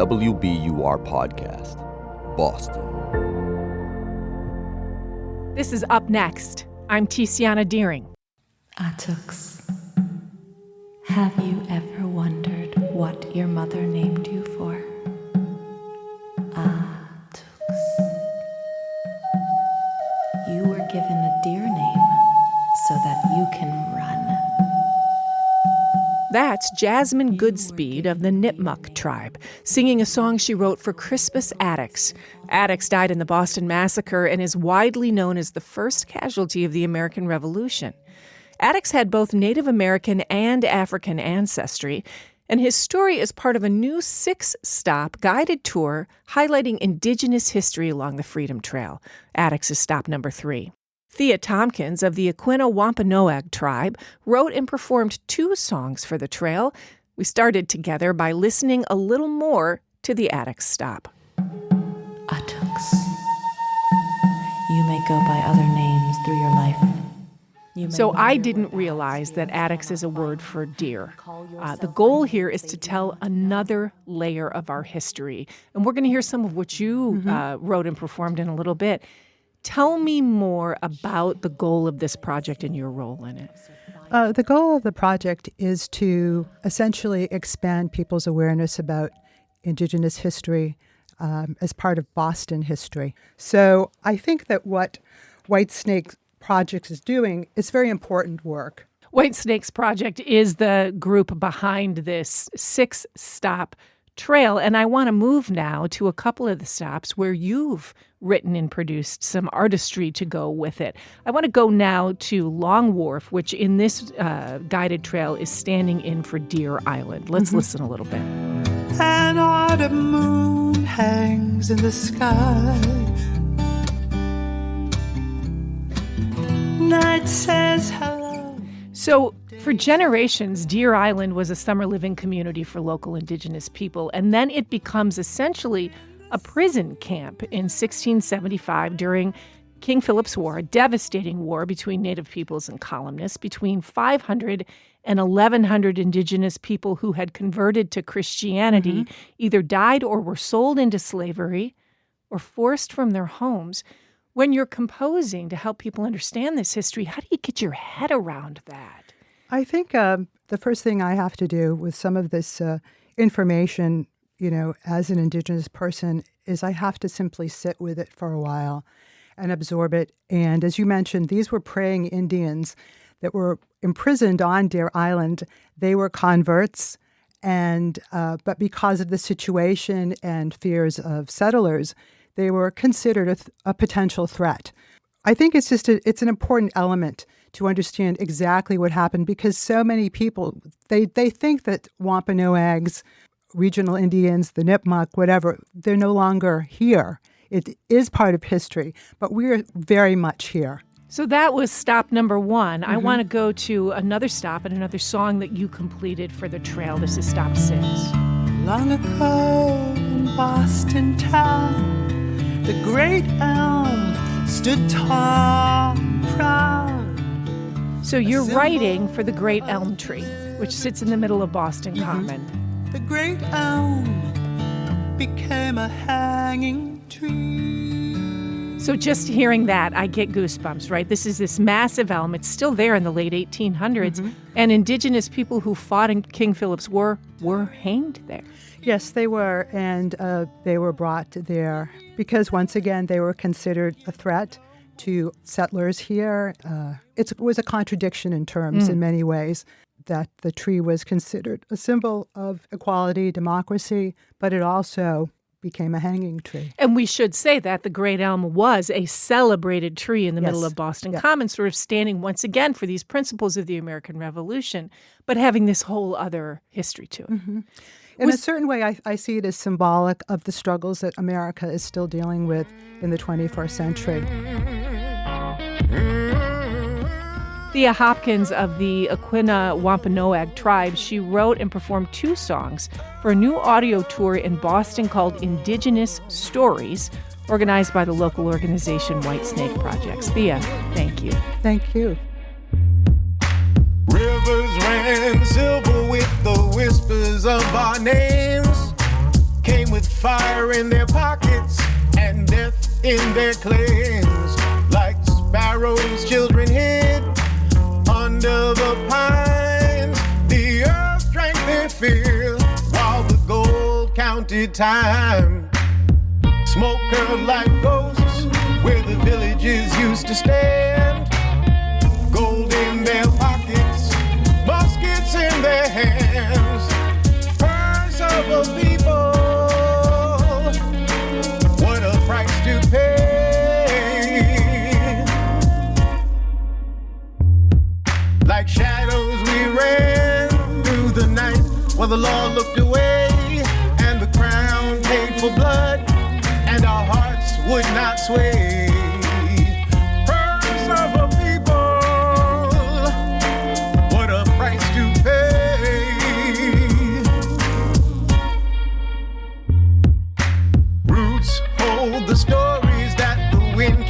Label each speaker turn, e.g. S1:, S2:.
S1: WBUR podcast, Boston.
S2: This is Up Next. I'm Tiziana Deering.
S3: Atux, have you ever wondered what your mother named you for? Atux. You were given a deer name so that you can run.
S2: That's Jasmine Goodspeed of the Nipmuc tribe, singing a song she wrote for Crispus Attucks. Attucks died in the Boston Massacre and is widely known as the first casualty of the American Revolution. Attucks had both Native American and African ancestry, and his story is part of a new 6-stop guided tour highlighting Indigenous history along the Freedom Trail. Attucks is stop number 3. Thea Hopkins of the Aquinnah Wampanoag tribe wrote and performed 2 songs for the trail. We started together by listening a little more to the Attucks stop.
S3: Attucks, you may go by other names through your life.
S2: So I didn't realize that Attucks is a word for deer. The goal here is to tell another layer of our history. And we're going to hear some of what you wrote and performed in a little bit. Tell me more about the goal of this project and your role in it.
S4: The goal of the project is to essentially expand people's awareness about Indigenous history as part of Boston history. So I think that what Whitesnake Project is doing is very important work.
S2: Whitesnake's Project is the group behind this 6-stop trail, and I want to move now to a couple of the stops where you've written and produced some artistry to go with it. I want to go now to Long Wharf, which in this guided trail is standing in for Deer Island. Let's listen a little bit.
S5: An autumn moon hangs in the sky. Night says hello.
S2: So, for generations, Deer Island was a summer living community for local Indigenous people, and then it becomes essentially a prison camp in 1675 during King Philip's War, a devastating war between Native peoples and colonists. Between 500 and 1,100 Indigenous people who had converted to Christianity either died or were sold into slavery or forced from their homes. When you're composing to help people understand this history, how do you get your head around that?
S4: I think the first thing I have to do with some of this information, as an Indigenous person, is I have to simply sit with it for a while and absorb it. And as you mentioned, these were praying Indians that were imprisoned on Deer Island. They were converts, and but because of the situation and fears of settlers, they were considered a potential threat. I think it's an important element to understand exactly what happened, because so many people, they think that Wampanoags, regional Indians, the Nipmuc, whatever, they're no longer here. It is part of history, but we're very much here.
S2: So that was stop number 1. I want to go to another stop and another song that you completed for the trail. This is stop 6.
S5: Long ago in Boston town, the great elm stood tall and proud.
S2: So you're writing for the Great Elm Tree, which sits in the middle of Boston Common.
S5: The great elm became a hanging tree.
S2: So just hearing that, I get goosebumps, right? This is this massive elm. It's still there in the late 1800s. And Indigenous people who fought in King Philip's War were hanged there.
S4: Yes, they were, and they were brought there because, once again, they were considered a threat to settlers here. It was a contradiction in terms in many ways, that the tree was considered a symbol of equality, democracy, but it also became a hanging tree.
S2: And we should say that the great elm was a celebrated tree in the middle of Boston Common, sort of standing once again for these principles of the American Revolution, but having this whole other history to it.
S4: In a certain way, I see it as symbolic of the struggles that America is still dealing with in the 21st century.
S2: Thea Hopkins of the Aquinnah Wampanoag tribe, she wrote and performed 2 songs for a new audio tour in Boston called Indigenous Stories, organized by the local organization Whitesnake Projects. Thea, thank you.
S4: Thank you.
S6: Rivers ran silver with the whispers of our names. Came with fire in their pockets and death in their claims. Like sparrows, children hid under the pines. The earth drank their fill while the gold counted time. Smoke curled like ghosts where the villages used to stand. Gold in their pockets, muskets in their hands. Purse of a people, what a price to pay. Like shadows we ran through the night while the law looked away, and the crown paid for blood, and our hearts would not sway. Purse of a people, what a price to pay. Roots hold the stories that the wind